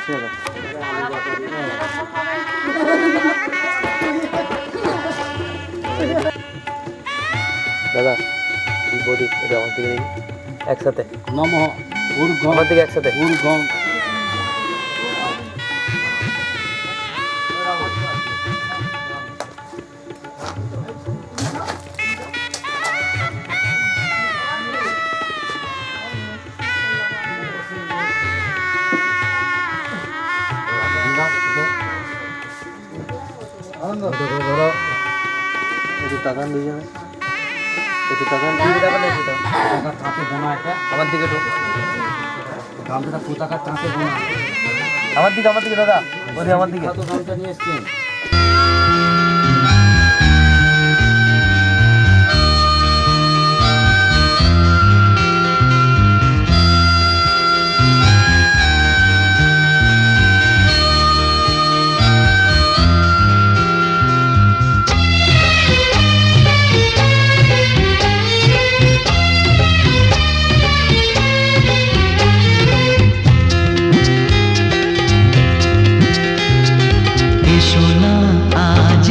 টাকা। দাদা বৌদি এটা আমার দিকে দেখি একসাথে নম ঊর্ধ্বম আমার দিকে একসাথে ঊর্ধ্বম ধরো একটু টাকান দুজনে একটু টাকান দিকে টাকা নেই সেটা টাকা তাঁতে বোনা এটা আমার দিকে একটু গামছাটা পতাকার তাঁতে বোনা আমার দিকে দাদা বৌদি আমার দিকে কত গামছা নিয়ে এসছেন এসো না আজ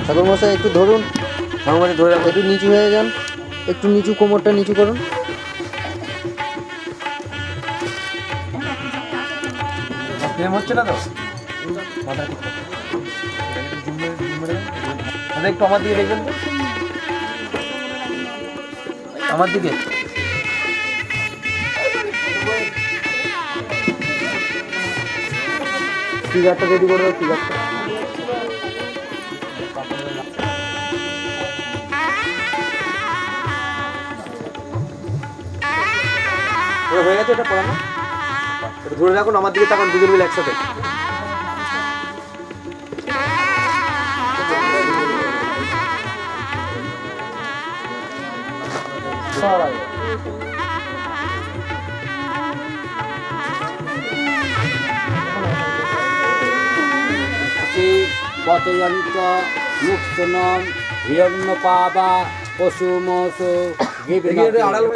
ঠাকুর মশাই একটু ধরুন, ঠাকুরমাকে ধরে রাখো। একটু নিচু হয়ে যান, একটু নিচু, কোমরটা নিচু করুন। প্রেম হচ্ছে না তো? মাথা একটু আমার দিকে দেখবেন তো, আমার দিকে। ফিগারটা রেডি করবে, ফিগারটা। হয়ে গেছে, এটা পড়ানো। এটা ধরে রাখুন, আমার দিকে তাকান, দুজন মিলে একসাথে। পচয়ন্ত মুক্তনম হিরণ্য পাবা পশু মশু আড়াল।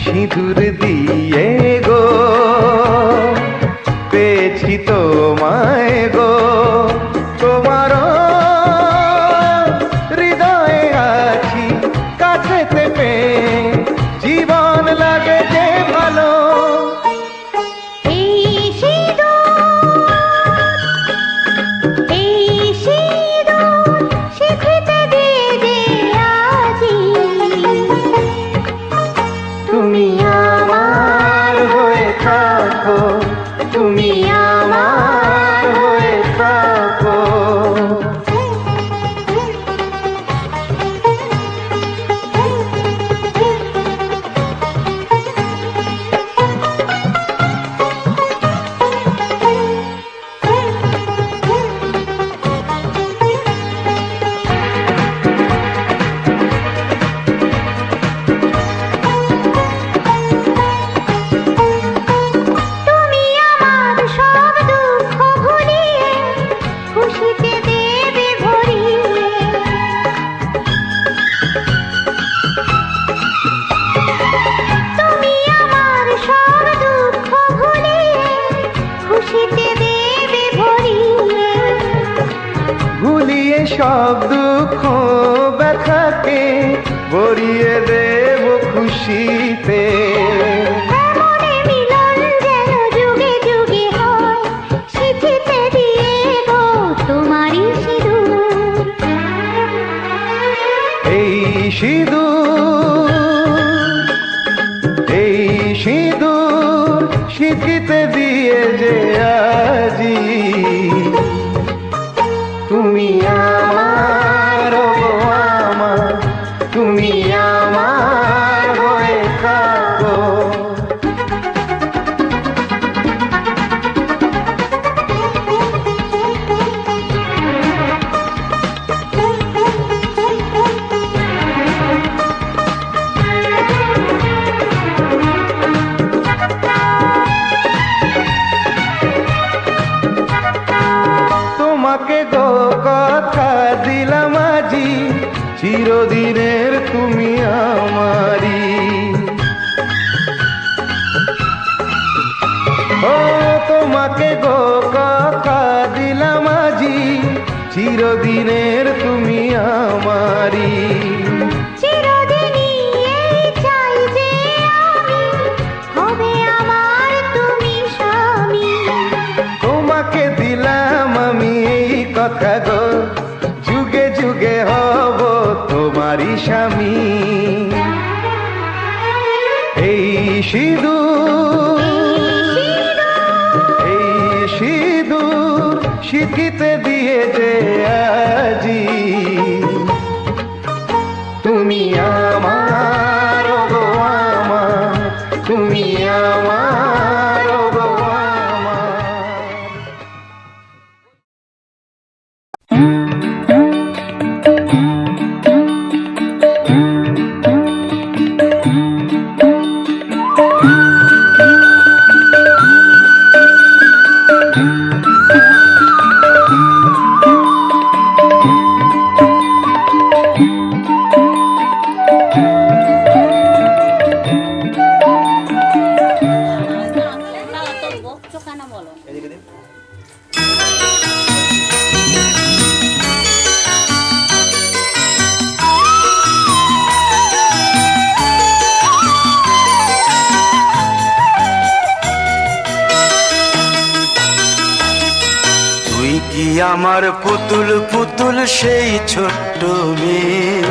সিঁদুর দিয়ে গো পেয়েছি তোমায় গো, তোমার হৃদয়ে আছি কাছেতে পেয়ে, জীবন লাগে যে ভালো। তুমি আমার হয়ে থাকো, তুমি আমার হয়ে থাকো। ভুলিয়ে সব দুঃখ ব্যথাকে ভরিয়ে দেব খুশিতে। এই সিঁদুর সিঁথিতে দিয়ে যে আজি, তুমি আমার গো আমার, তুমি আমার হয়ে থাকো। তোমাকে গো কথা দিলাম আজি, চিরদিনের তুমি আমারি। ও তোমাকে গো কথা দিলাম আজি, চিরদিনের তুমি আমারি। তোমাকে দিলাম আমি এই কথা গো, যুগে যুগে হব তোমারই স্বামী। এই সিঁদুর সিঁথিতে দিয়ে যে আজি, আমার পুতুল পুতুল সেই ছোট্ট মেয়ে,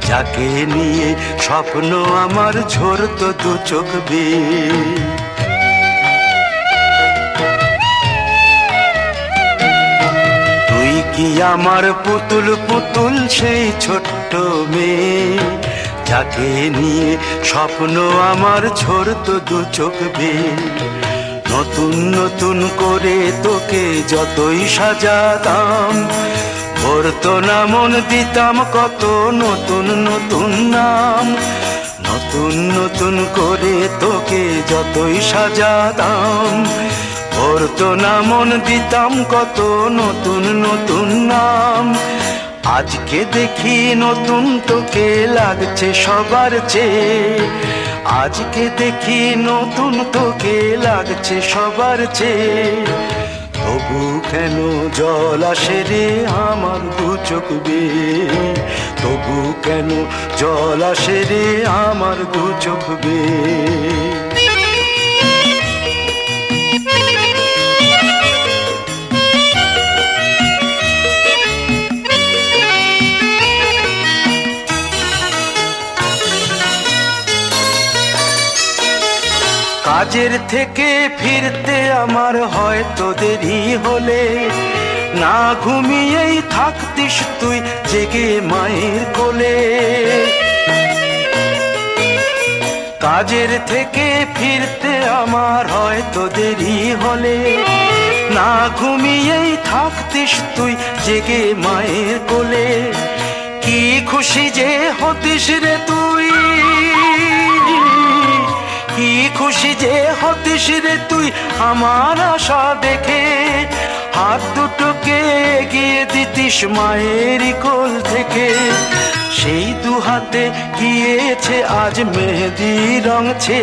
যাকে নিয়ে স্বপ্ন আমার ঝরতো দু চোখ বেয়ে। তুই কি আমার পুতুল পুতুল সেই ছোট্ট মেয়ে, যাকে নিয়ে স্বপ্ন আমার ঝরতো দু চোখ বেয়ে। নতুন নতুন করে তোকে যতই সাজাতাম, ভরতো না মন, দিতাম কত নতুন নতুন নাম। নতুন নতুন করে তোকে যতই সাজাতাম, ভরতো না মন, দিতাম কত নতুন নতুন নাম। আজকে দেখি নতুন তোকে লাগছে সবার চেয়ে, আজকে দেখি নতুন তোকে লাগছে সবার চেয়ে। তবু কেন জল আসে রে আমার দু চোখ বেয়ে, তবু কেন জল আসে রে আমার দু চোখ বেয়ে। কাজের থেকে ফিরতে আমার হয়তো দেরি হলে, না ঘুমিয়েই থাকতিস তুই জেগে মায়ের কোলে। কাজের থেকে ফিরতে আমার হয়তো দেরি হলে, না ঘুমিয়েই থাকতিস তুই জেগে মায়ের কোলে। কি খুশি যে হতিস রে তুই, কি খুশি যে হতিস রে তুই আমার আশা দেখে। হাত দুটোকে এগিয়ে দিতিস মায়ের কোল থেকে, সেই দু হাতে গিয়েছে আজ মেহেদি রঙছে,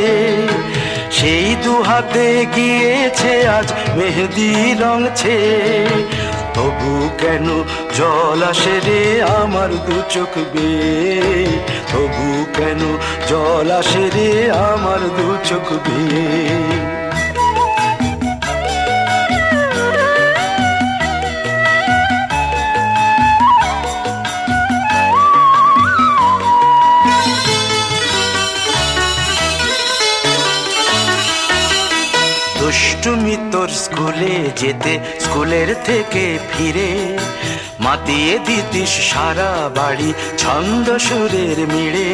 সেই দু হাতে গিয়েছে আজ মেহেদি রঙছে। তবু কেন জল আসে রে আমার দু চোখ বেয়ে, তবু কেন জল আসে রে আমার দু চোখ বেয়ে। দুষ্টুমি তোর স্কুলে যেতে, স্কুলের থেকে ফিরে মাতিয়ে দিতিস সারা বাড়ি ছন্দ সুরের মিড়ে।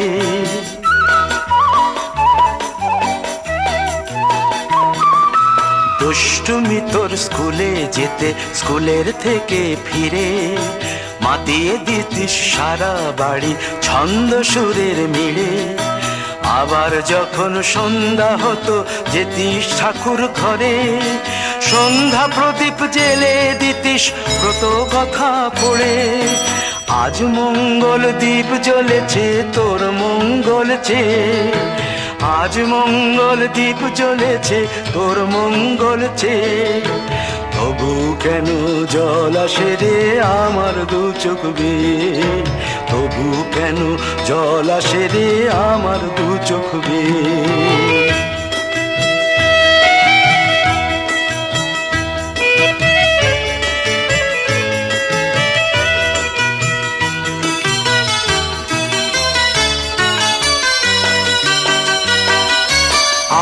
দুষ্টুমি তোর স্কুলে যেতে, স্কুলের থেকে ফিরে মাতিয়ে দিতিস সারা বাড়ি ছন্দ সুরের মিড়ে। আবার যখন সন্ধ্যা হতো যেতিস ঠাকুর ঘরে, সন্ধ্যা প্রদীপ জেলে দিতিস ব্রত কথা পড়ে। আজ মঙ্গল দ্বীপ জ্বলেছে তোর মঙ্গল চেয়ে, আজ মঙ্গল দ্বীপ জ্বলেছে তোর মঙ্গল চেয়ে। তবু কেন জল আসে রে আমার দু চোখ বেয়ে, তবু কেন জল আসে রে আমার দু চোখ বেয়ে।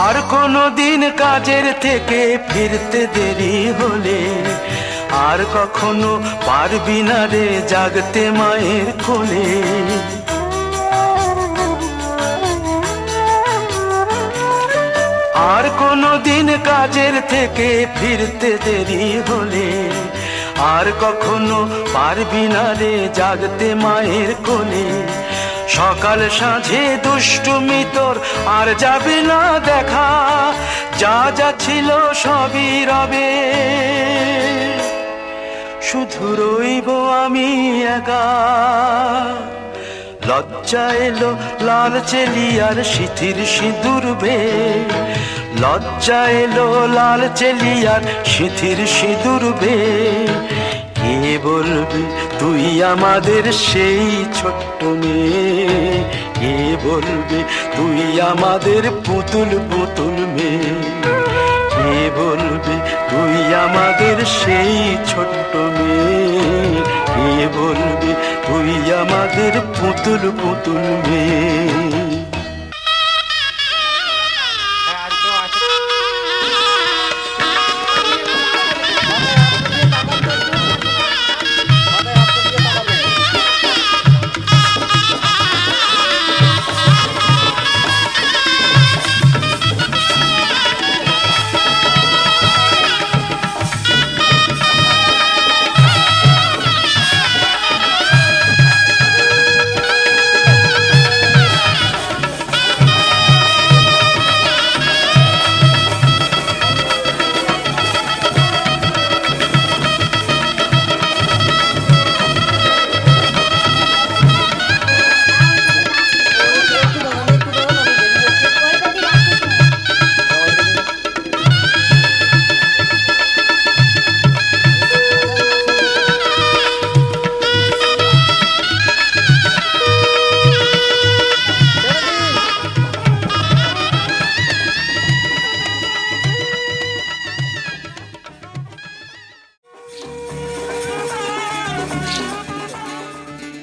আর কোনো দিন কাজের থেকে ফিরতে দেরি হলে, আর কখনো পারবি না রে জাগতে মায়ের কোলে। আর কোনো দিন কাজের থেকে ফিরতে দেরি হলে, আর কখনো পারবি না রে জাগতে মায়ের কোলে। সকাল সাঁঝে দুষ্টুমি তোর আর যাবে না দেখা, যা যা ছিল সবই রবে, শুধু রইব আমি একা। লজ্জা এলো লাল চেলিয়ার সিথির সিঁদুর বেয়ে, লজ্জা এলো লাল চেলিয়ার সিথির সিঁদুর বেয়ে। কে বলবি তুই আমাদের সেই ছোট্ট মেয়ে, কে বলবে তুই আমাদের পুতুল পুতুল মেয়ে, কে বলবে তুই আমাদের সেই ছোট্ট মেয়ে, কে বলবে তুই আমাদের পুতুল পুতুল মেয়ে।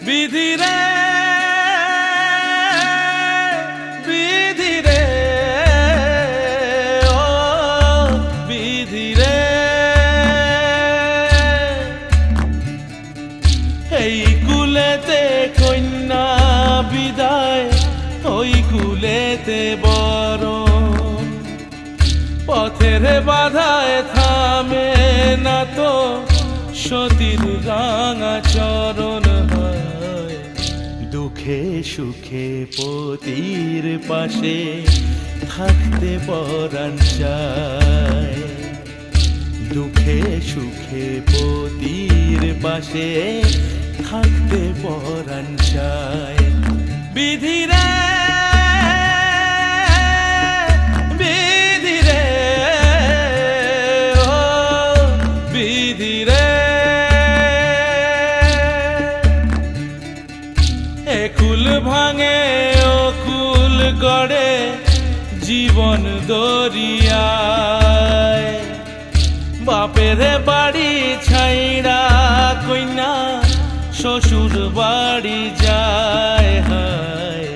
বিধি রে বিধি রে ও বিধি রে, এই কুলেতে কন্যা বিদায়, ওই কুলেতে বরণ, পথের বাধায় থামে না তো সতীর রাঙা চরণ। দুঃখে সুখে পতির পাশে থাকতে পরাণ চায়, দুঃখে সুখে পতির পাশে থাকতে পরাণ চায়। বিধি রে বিধি রে ও বিধি রে, কুল ভাঙে ও কুল গড়ে জীবন দরিয়ায়, বাপের বাড়ি ছাইড়া কইনা শ্বশুর বাড়ি যায়। হায়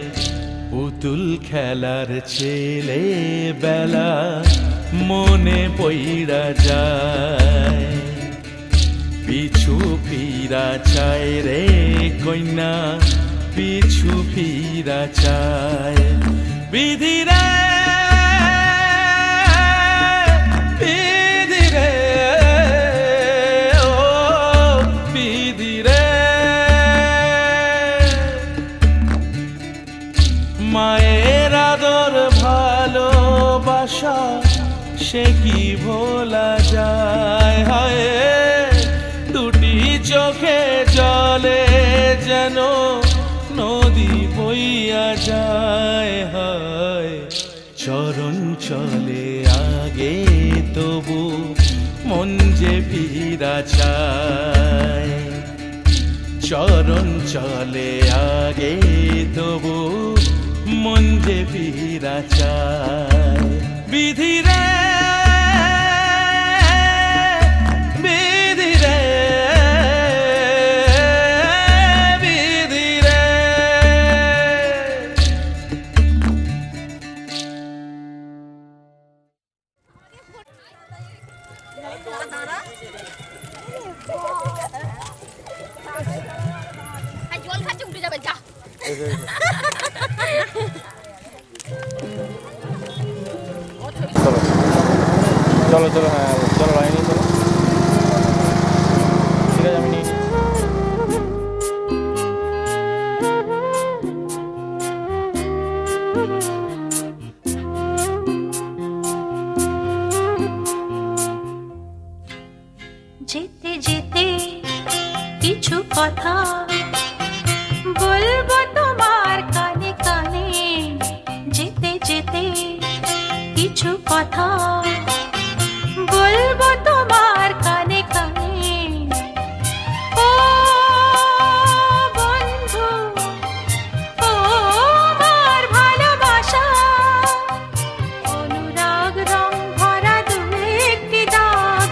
পুতুল খেলার ছেলে বেলা মনে পইড়া যায়, পিছু ফিরা চায় রে কইনা পিছু ফিরা চায়। বিধি রে বিধি রে ও বিধি রে, মায়ের আদর ভালোবাসা সে কি ভোলা যায়। হায় দুটি চোখে জলে যেন নদী বইয়া যায়। হায় চরণ চলে আগে তবু মন যে ফিরা চায়, চরণ চলে আগে তবু মন যে ফিরা চায়। বিধি রে বিধি রে বিধি রে, জল খাচ্ছে উঠে যাবে যা। চলো চলো হ্যাঁ চলো লাইনে চলো, ঠিক আছে আমি নিয়ে নিই। যেতে যেতে কিছু কথা বলবো তোমার কানে কানে, যেতে যেতে কিছু কথা বলবো তোমার কানে কানে। ও বন্ধু ও আমার ভালোবাসা, অনুরাগ রং ভরা দু একটি দাগ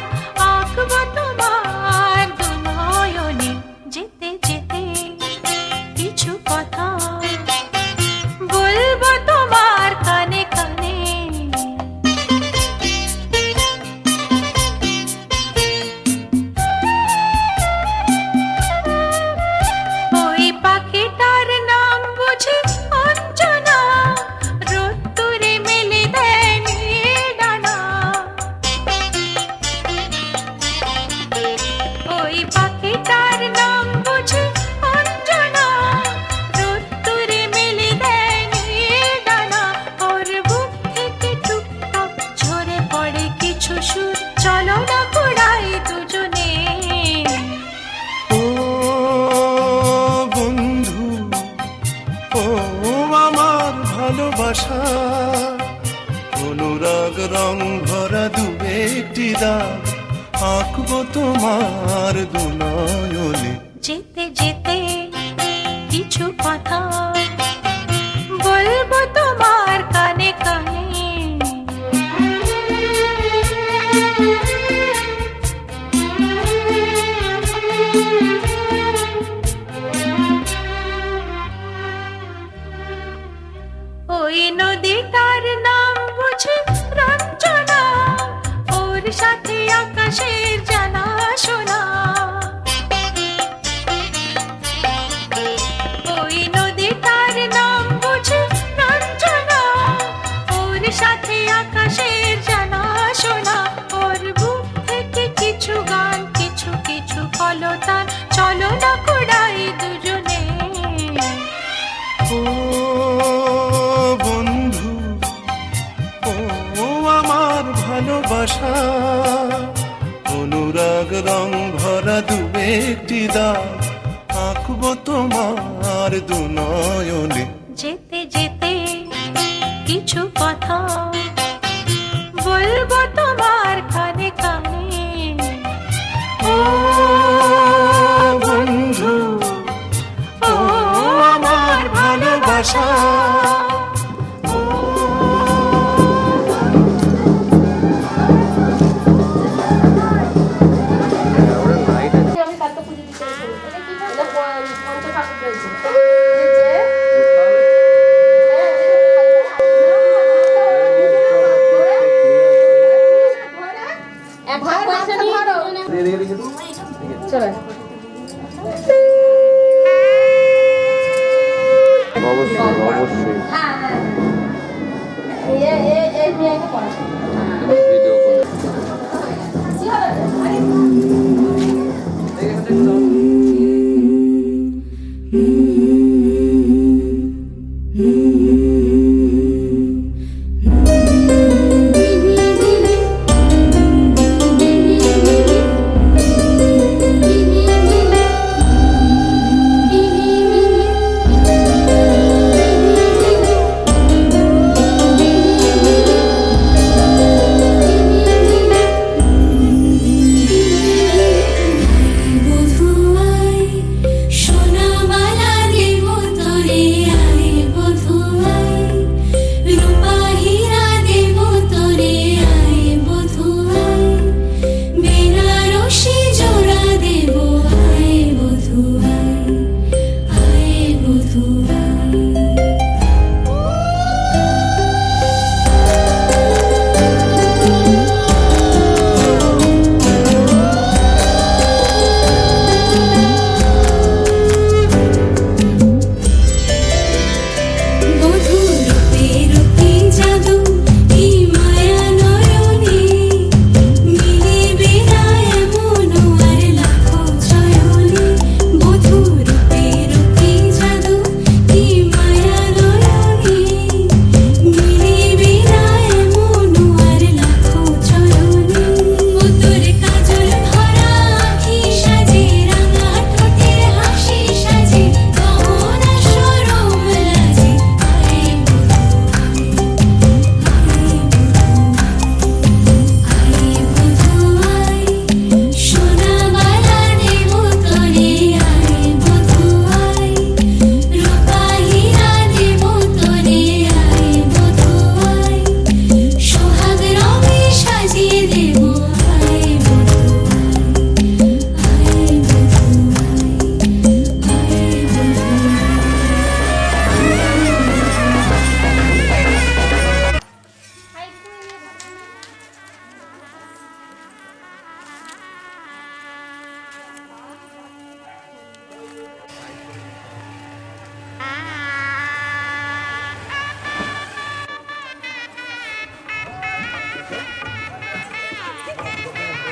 দাগ আঁকবো তোমার দু নয়নে। যেতে যেতে কিছু কথা বলবো তোমার কানে কানে। ওই নদীটার নাম বুঝি রঞ্জনা, ওর সাথে আকাশের জানা শোনা। ওই নদীটার নাম বুঝি রঞ্জনা, ওর সাথে আকাশের জানা শোনা। ওর বুক থেকে কিছু গান, কিছু কিছু কলতান, চলো না কুড়াই দুজনে। ও বন্ধু, ও আমার ভালোবাসা, অনুরাগ রং ভরা দু একটি দাগ আঁকবো তোমার দু নয়নে। যেতে যেতে কিছু কথা বলবো তোমার কানে কানে। ও বন্ধু, ও আমার ভালোবাসা। আমি কালকে পুজো দিতে যাবো। এটা কি এটা পঞ্চ ঠাকুর রয়েছে। ভাগ পয়সা নিয়ে চলো। অবশ্যই অবশ্যই হ্যাঁ হ্যাঁ এই মেয়েকে পড়া ভিডিও করে। কি হবে?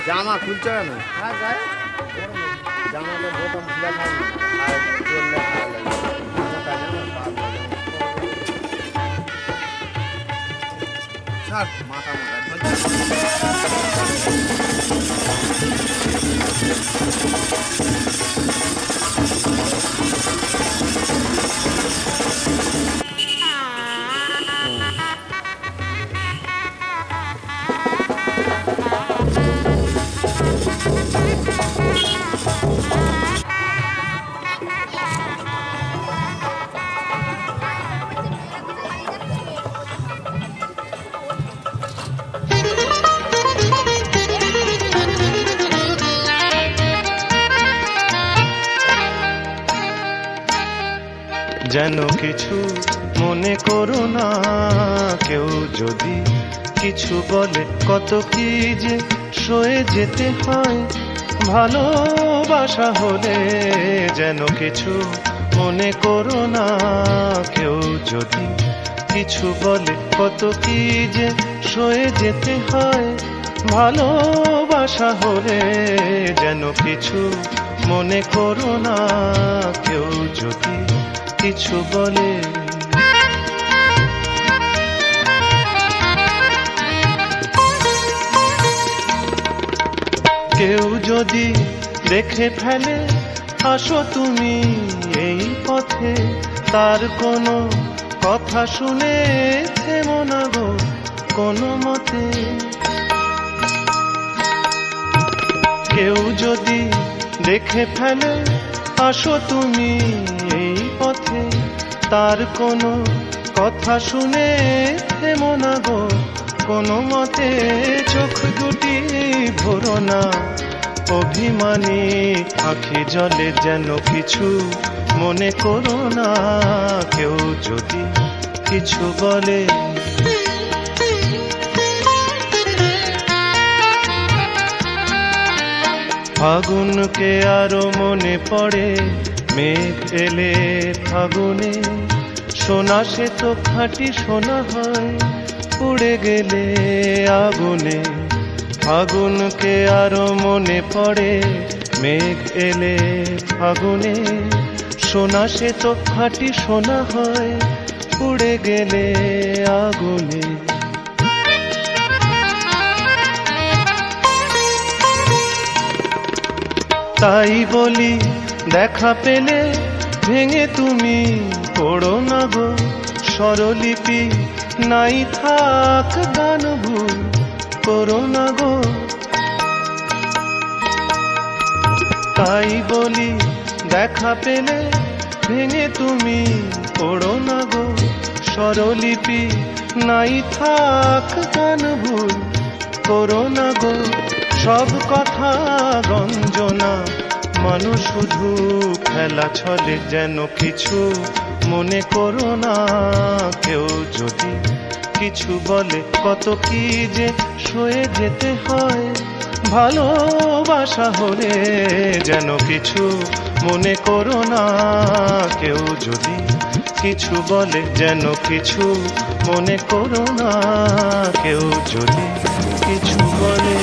জামা খুলছো কেন? হ্যাঁ গায়ে জামাটা বোতাম খোলা থাকবে আর চললে ভালো লাগবে। জামাটা যেন স্যার মাথা মাথা যেন কিছু মনে করো না। কেউ যদি কিছু বলে কত কি যে সয়ে যেতে হয়, ভালোবাসা হলে যেন কিছু মনে করো না। কেউ যদি কিছু বলে কত কি যে সয়ে যেতে হয়, ভালোবাসা হলে যেন কিছু মনে করো না। কেউ যদি কিছু বলে কেউ যদি দেখে ফেলে আসো তুমি এই পথে, তার কোনো কথা শুনে থেমো না গো কোনো মতে। কেউ যদি দেখে ফেলে আসো তুমি এই পথে, তার কোনো কথা শুনে থেমো না গো কোনো মতে। চোখ দুটি ভরো না অভিমানী আখি জলে, যেন কিছু মনে করো না। কেউ যদি কিছু বলে ফাগুনকে আরো মনে পড়ে, মেঘ এলে ফাগুনে, সোনা সে তো খাঁটি সোনা হয় উড়ে গেলে আগুনে। ফাগুনকে আরো মনে পড়ে, মেঘ এলে ফাগুনে, সোনা সে তো খাঁটি সোনা হয় উড়ে গেলে আগুনে। তাই বলি দেখা পেলে ভেঙে তুমি পড়ো না গো স্বরলিপি, নাই থাক গান ভুল করো না গো। তাই বলি দেখা পেলে ভেঙে তুমি পড়ো না গো স্বরলিপি, নাই থাক গান ভুল করো না গো। সব কথা গঞ্জনা মানুষ শুধু খেলা ছলে, যেন কিছু মনে করো না। কেউ যদি কিছু বলে কত কি যে সয়ে যেতে হয়, ভালোবাসা হলে যেন কিছু মনে করো না। কেউ যদি কিছু বলে যেন কিছু মনে করো না। কেউ যদি কিছু বলে